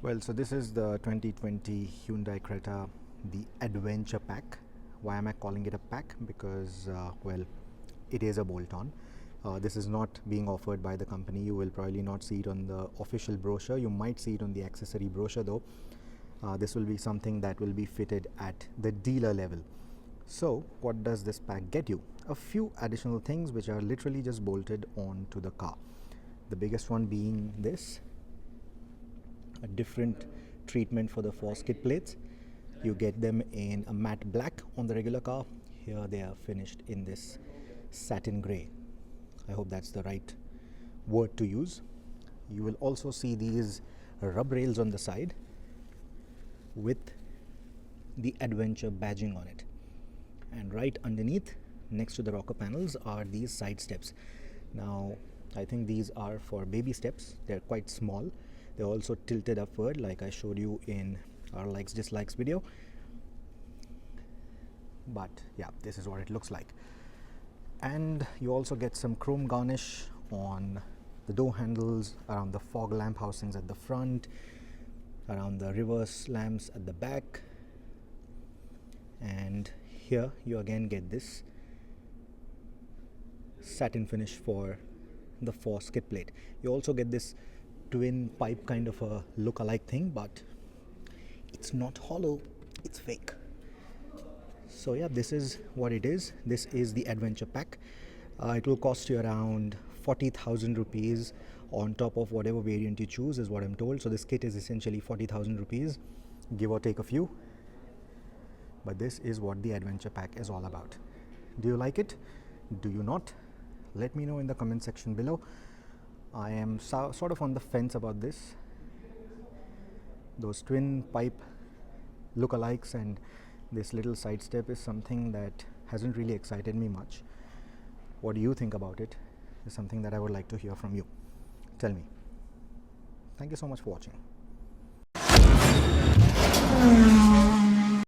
Well, so this is the 2020 Hyundai Creta, the Adventure Pack. Why am I calling it a pack? Because, well, it is a bolt-on. This is not being offered by the company. You will probably not see it on the official brochure. You might see it on the accessory brochure though. This will be something that will be fitted at the dealer level. So what does this pack get you? A few additional things which are literally just bolted onto the car. The biggest one being this, a different treatment for the force skid plates. You get them in a matte black on the regular car. Here they are finished in this satin grey. I hope that's the right word to use. You will also see these rub rails on the side with the Adventure badging on it. And right underneath, next to the rocker panels, are these side steps. Now, I think these are for baby steps. They're quite small. They're also tilted upward like I showed you in our likes dislikes video. But yeah, this is what it looks like. And you also get some chrome garnish on the door handles, around the fog lamp housings at the front, around the reverse lamps at the back. And here you again get this satin finish for the force skid plate. You also get this twin pipe kind of a look-alike thing, but it's not hollow, it's fake. So yeah, this is what it is. This is the Adventure Pack. It will cost you around 40,000 rupees on top of whatever variant you choose, is what I'm told. So this kit is essentially 40,000 rupees, give or take a few. But this is what the Adventure Pack is all about. Do you like it? Do you not? Let me know in the comment section below. I am sort of on the fence about this. Those twin pipe lookalikes and this little side step is something that hasn't really excited me much. What do you think about it? Is something that I would like to hear from you. Tell me. Thank you so much for watching.